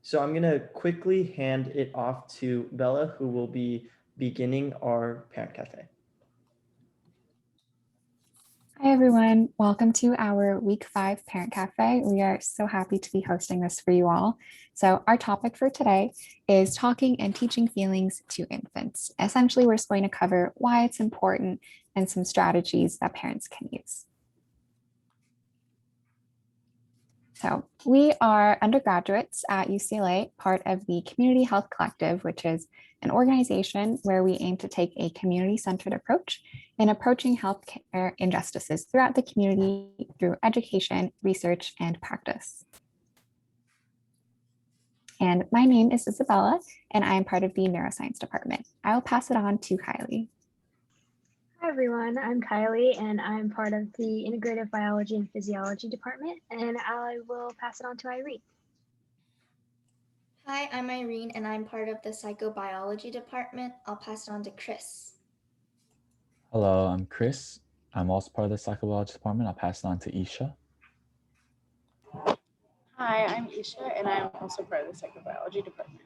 So I'm going to quickly hand it off to Bella, who will be beginning our parent cafe. Hi, everyone. Welcome to our week 5 Parent Cafe. We are so happy to be hosting this for you all. So our topic for today is talking and teaching feelings to infants. Essentially, we're just going to cover why it's important and some strategies that parents can use. So we are undergraduates at UCLA, part of the Community Health Collective, which is an organization where we aim to take a community-centered approach in approaching healthcare injustices throughout the community through education, research, and practice. And my name is Isabella, and I am part of the neuroscience department. I will pass it on to Kylie. Hi everyone, I'm Kylie and I'm part of the Integrative Biology and Physiology department, and I will pass it on to Irene. Hi, I'm Irene and I'm part of the Psychobiology department. I'll pass it on to Chris. Hello, I'm Chris. I'm also part of the Psychobiology department. I'll pass it on to Isha. Hi, I'm Isha and I'm also part of the Psychobiology department.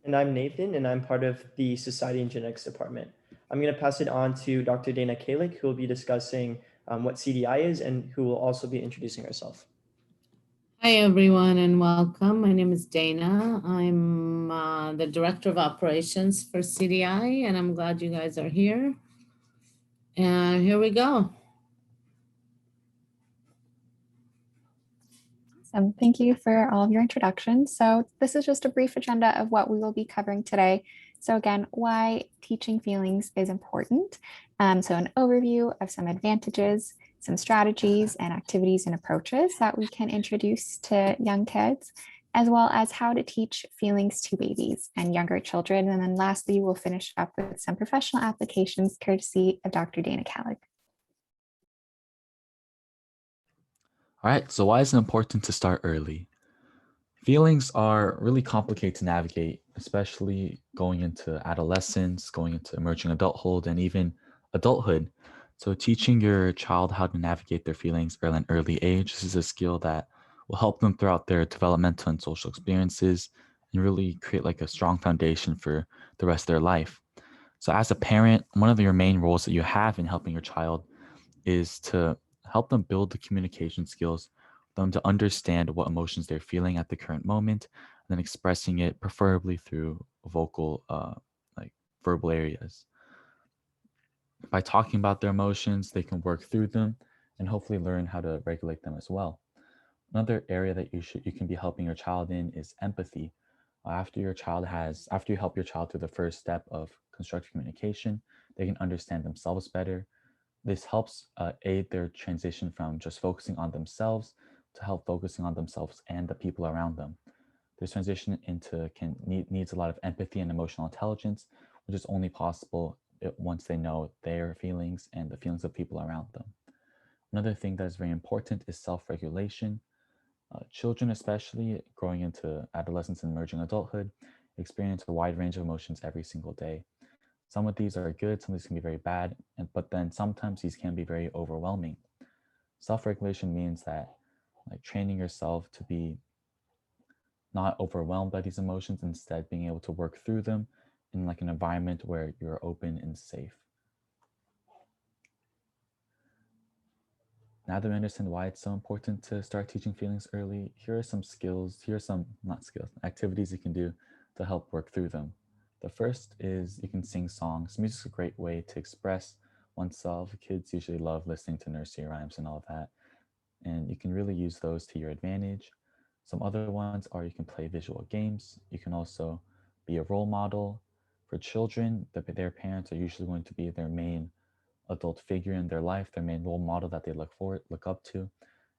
And I'm Nathan, and I'm part of the Society and Genetics department. I'm going to pass it on to Dr. Dana Kalik, who will be discussing what CDI is and who will also be introducing herself. Hi, everyone, and welcome. My name is Dana. I'm the Director of Operations for CDI, and I'm glad you guys are here. And here we go. Awesome. Thank you for all of your introductions. So this is just a brief agenda of what we will be covering today. So again, why teaching feelings is important. So an overview of some advantages, some strategies and activities and approaches that we can introduce to young kids, as well as how to teach feelings to babies and younger children. And then lastly, we'll finish up with some professional applications courtesy of Dr. Dana Kalik. All right, so why is it important to start early? Feelings are really complicated to navigate, especially going into adolescence, going into emerging adulthood, and even adulthood. So teaching your child how to navigate their feelings at an early age, this is a skill that will help them throughout their developmental and social experiences and really create like a strong foundation for the rest of their life. So as a parent, one of your main roles that you have in helping your child is to help them build the communication skills, for them to understand what emotions they're feeling at the current moment, and then expressing it preferably through vocal, like verbal areas. By talking about their emotions, they can work through them and hopefully learn how to regulate them as well. Another area that you can be helping your child in is empathy. After you help your child through the first step of constructive communication, they can understand themselves better. This helps aid their transition from just focusing on themselves to help focusing on themselves and the people around them. This transition needs a lot of empathy and emotional intelligence, which is only possible once they know their feelings and the feelings of people around them. Another thing that is very important is self-regulation. Children, especially growing into adolescence and emerging adulthood, experience a wide range of emotions every single day. Some of these are good, some of these can be very bad, but then sometimes these can be very overwhelming. Self-regulation means that like training yourself to be not overwhelmed by these emotions, instead being able to work through them in like an environment where you're open and safe. Now that we understand why it's so important to start teaching feelings early, here are some activities you can do to help work through them. The first is you can sing songs. Music's a great way to express oneself. Kids usually love listening to nursery rhymes and all that. And you can really use those to your advantage. Some other ones are you can play visual games. You can also be a role model. For children, their parents are usually going to be their main adult figure in their life, their main role model that they look up to,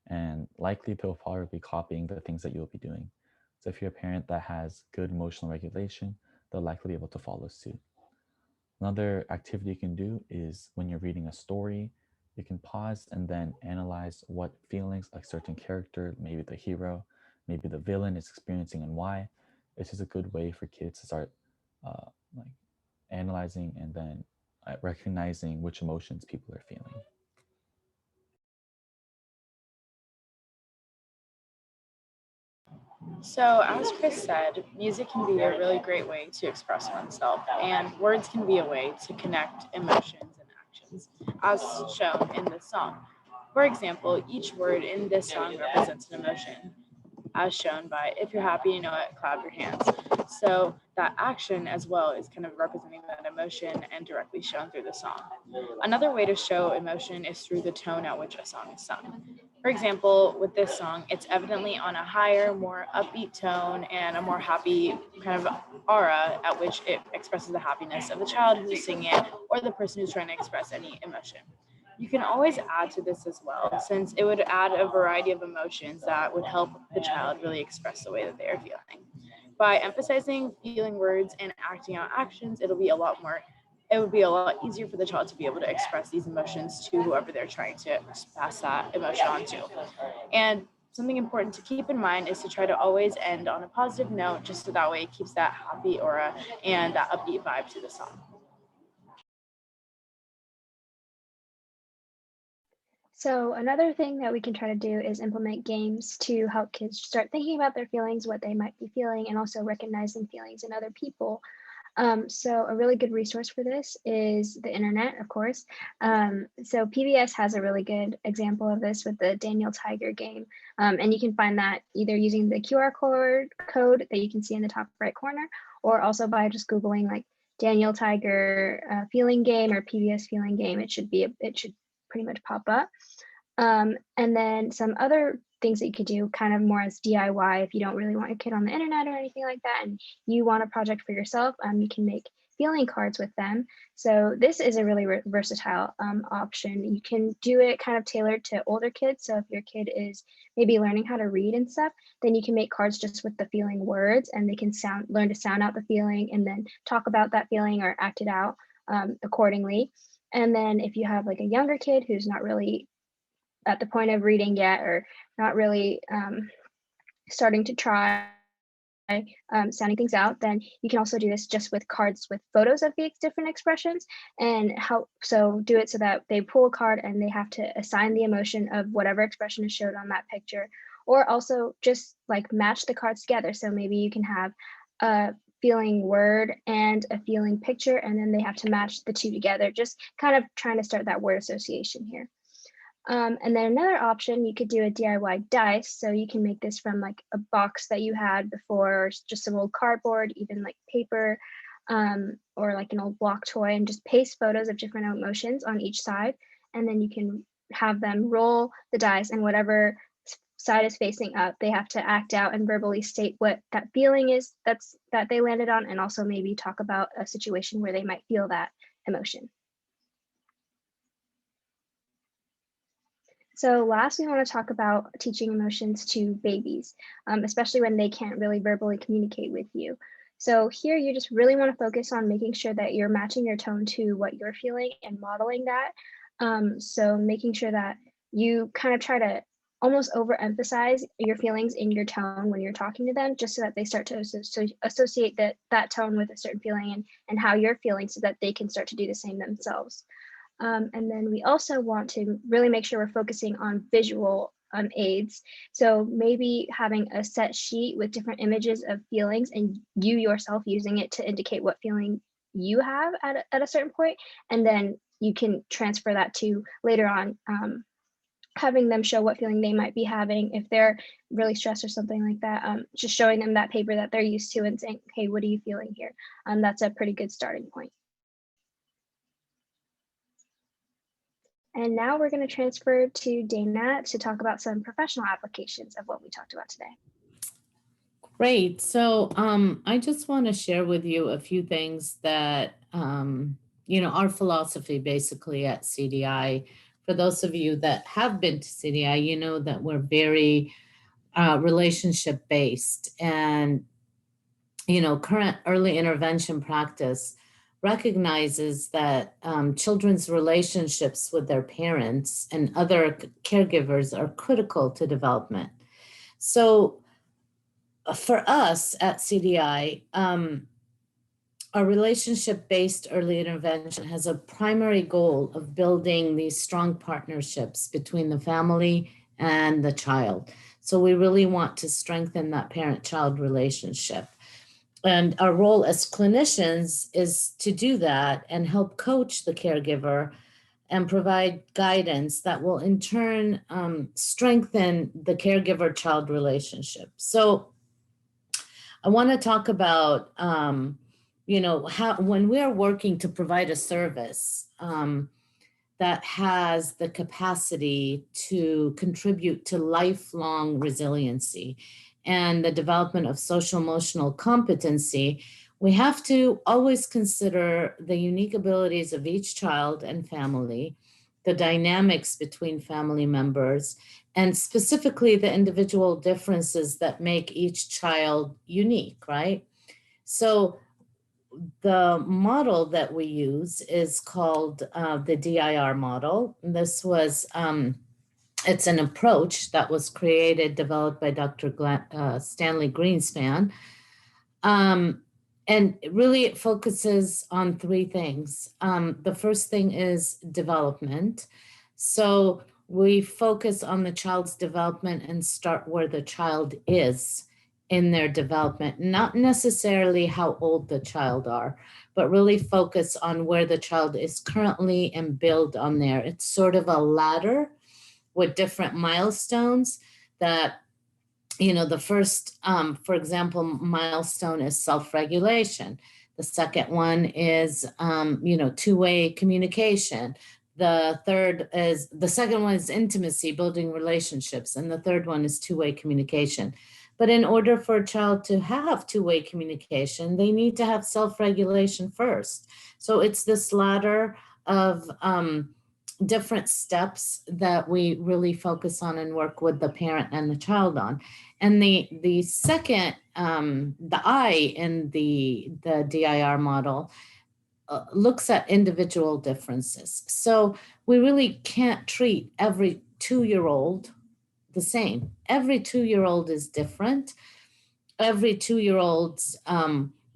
and likely they'll probably be copying the things that you'll be doing. So if you're a parent that has good emotional regulation, they'll likely be able to follow suit. Another activity you can do is when you're reading a story, you can pause and then analyze what feelings a certain character, maybe the hero, maybe the villain is experiencing and why. It's just a good way for kids to start like analyzing and then recognizing which emotions people are feeling. So, as Chris said, music can be a really great way to express oneself, and words can be a way to connect emotions and actions, as shown in this song. For example, each word in this song represents an emotion, as shown by if you're happy, you know it, clap your hands. So that action as well is kind of representing that emotion and directly shown through the song. Another way to show emotion is through the tone at which a song is sung. For example, with this song, it's evidently on a higher, more upbeat tone and a more happy kind of aura at which it expresses the happiness of the child who's singing it or the person who's trying to express any emotion. You can always add to this as well, since it would add a variety of emotions that would help the child really express the way that they are feeling. By emphasizing feeling words and acting out actions, it would be a lot easier for the child to be able to express these emotions to whoever they're trying to pass that emotion on to. And something important to keep in mind is to try to always end on a positive note, just so that way it keeps that happy aura and that upbeat vibe to the song. So another thing that we can try to do is implement games to help kids start thinking about their feelings, what they might be feeling, and also recognizing feelings in other people. So a really good resource for this is the internet, of course. So PBS has a really good example of this with the Daniel Tiger game. And you can find that either using the QR code that you can see in the top right corner, or also by just Googling like Daniel Tiger feeling game or PBS feeling game. It should pretty much pop up. And then some other things that you could do kind of more as DIY if you don't really want your kid on the internet or anything like that, and you want a project for yourself, you can make feeling cards with them. So this is a really versatile option. You can do it kind of tailored to older kids. So if your kid is maybe learning how to read and stuff, then you can make cards just with the feeling words, and they can learn to sound out the feeling and then talk about that feeling or act it out accordingly. And then if you have like a younger kid who's not really at the point of reading yet, or not really starting to try sounding things out, then you can also do this just with cards with photos of the different expressions, and do it so that they pull a card and they have to assign the emotion of whatever expression is showed on that picture, or also just like match the cards together. So maybe you can have a feeling word and a feeling picture, and then they have to match the two together, just kind of trying to start that word association here. And then another option, you could do a DIY dice. So you can make this from like a box that you had before, or just some old cardboard, even like paper, or like an old block toy, and just paste photos of different emotions on each side. And then you can have them roll the dice, and whatever side is facing up, they have to act out and verbally state what that feeling is that they landed on, and also maybe talk about a situation where they might feel that emotion. So last, we want to talk about teaching emotions to babies, especially when they can't really verbally communicate with you. So here you just really want to focus on making sure that you're matching your tone to what you're feeling and modeling that. So making sure that you kind of try to almost overemphasize your feelings in your tone when you're talking to them, just so that they start to associate that tone with a certain feeling and how you're feeling, so that they can start to do the same themselves. And then we also want to really make sure we're focusing on visual aids. So maybe having a set sheet with different images of feelings, and you yourself using it to indicate what feeling you have at a certain point. And then you can transfer that to later on, having them show what feeling they might be having if they're really stressed or something like that. Just showing them that paper that they're used to and saying, hey, what are you feeling here? That's a pretty good starting point. And now we're going to transfer to Dana to talk about some professional applications of what we talked about today. Great. So I just want to share with you a few things that, our philosophy basically at CDI. For those of you that have been to CDI, you know that we're very relationship based, and, current early intervention practice recognizes that children's relationships with their parents and other caregivers are critical to development. So for us at CDI, our relationship-based early intervention has a primary goal of building these strong partnerships between the family and the child. So we really want to strengthen that parent-child relationship. And our role as clinicians is to do that and help coach the caregiver and provide guidance that will in turn strengthen the caregiver-child relationship. So I want to talk about, how when we are working to provide a service that has the capacity to contribute to lifelong resiliency and the development of social emotional competency, we have to always consider the unique abilities of each child and family, the dynamics between family members, and specifically the individual differences that make each child unique, right? So the model that we use is called the DIR model. This was, it's an approach that was developed by Dr. Stanley Greenspan. And really it focuses on three things. The first thing is development. So we focus on the child's development and start where the child is in their development, not necessarily how old the child are, but really focus on where the child is currently and build on there. It's sort of a ladder with different milestones that, the first, for example, milestone is self-regulation. The second one is, two-way communication. The second one is intimacy, building relationships. And the third one is two-way communication. But in order for a child to have two-way communication, they need to have self-regulation first. So it's this ladder of different steps that we really focus on and work with the parent and the child on. And the second, the I in the DIR model looks at individual differences. So we really can't treat every 2-year-old the same. Every 2-year-old is different. Every 2-year-old's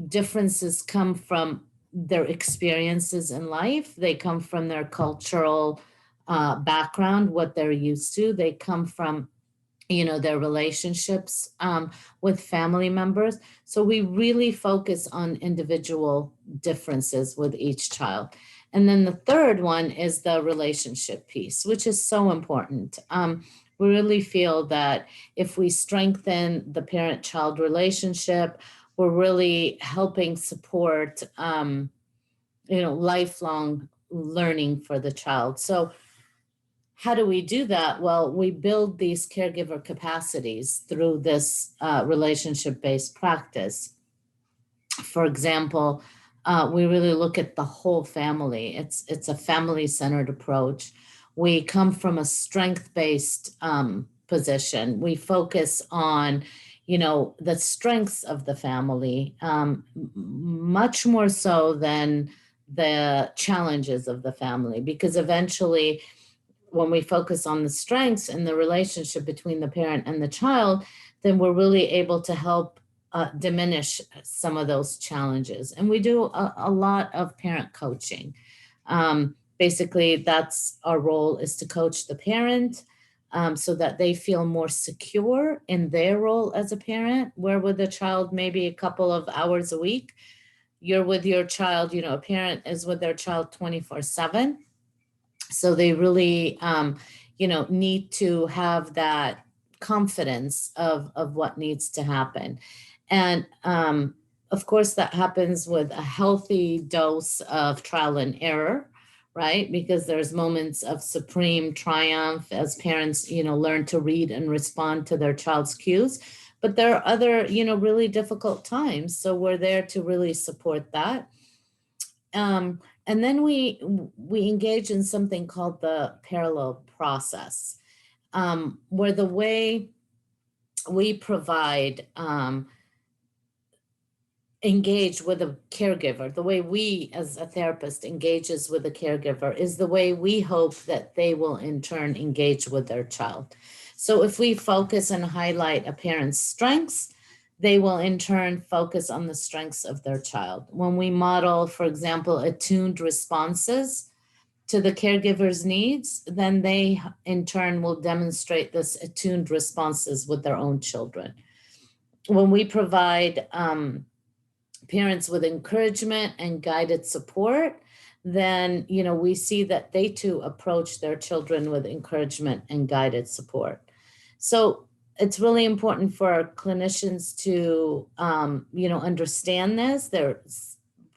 differences come from their experiences in life. They come from their cultural background, what they're used to. They come from, their relationships with family members. So we really focus on individual differences with each child. And then the third one is the relationship piece, which is so important. We really feel that if we strengthen the parent-child relationship, we're really helping support, lifelong learning for the child. So how do we do that? Well, we build these caregiver capacities through this relationship-based practice. For example, we really look at the whole family. It's a family-centered approach. We come from a strength-based position. We focus on, the strengths of the family, much more so than the challenges of the family, because eventually when we focus on the strengths and the relationship between the parent and the child, then we're really able to help diminish some of those challenges. And we do a lot of parent coaching. Basically, that's our role, is to coach the parent so that they feel more secure in their role as a parent. Where with the child maybe a couple of hours a week, you're with your child, a parent is with their child 24/7. So they really, need to have that confidence of what needs to happen. And of course, that happens with a healthy dose of trial and error, right? Because there's moments of supreme triumph as parents, learn to read and respond to their child's cues. But there are other, really difficult times. So we're there to really support that. And then we engage in something called the parallel process, where the way we provide, engage with a caregiver, the way we as a therapist engages with a caregiver is the way we hope that they will in turn engage with their child. So if we focus and highlight a parent's strengths, they will in turn focus on the strengths of their child. When we model, for example, attuned responses, to the caregiver's needs, then they in turn will demonstrate this attuned responses with their own children. When we provide parents with encouragement and guided support, then we see that they too approach their children with encouragement and guided support. So it's really important for our clinicians to understand this. They're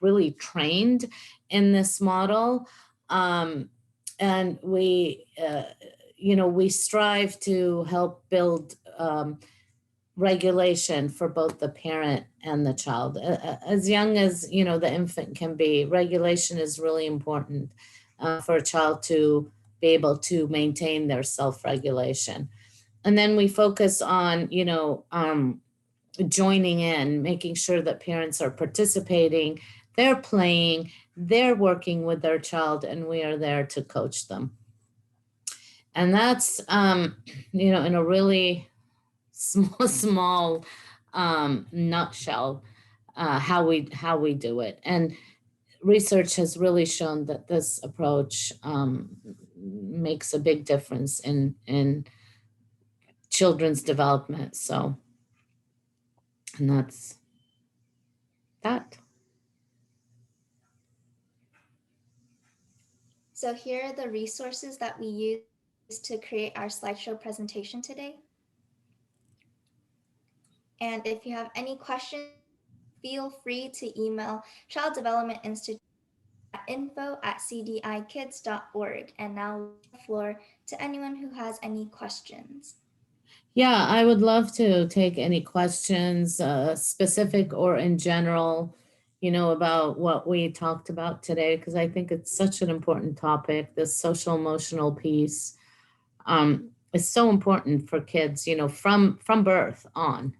really trained in this model, and we strive to help build regulation for both the parent and the child. As young as the infant can be, regulation is really important for a child to be able to maintain their self-regulation. And then we focus on joining in, making sure that parents are participating, they're playing, they're working with their child, and we are there to coach them. And that's in a really small nutshell how we do it. And research has really shown that this approach makes a big difference in children's development. So, and that's that. So here are the resources that we use to create our slideshow presentation today. And if you have any questions, feel free to email Child Development Institute at info@cdikids.org. And now the floor to anyone who has any questions. Yeah, I would love to take any questions, specific or in general, about what we talked about today, because I think it's such an important topic. The social emotional piece is so important for kids, from birth on.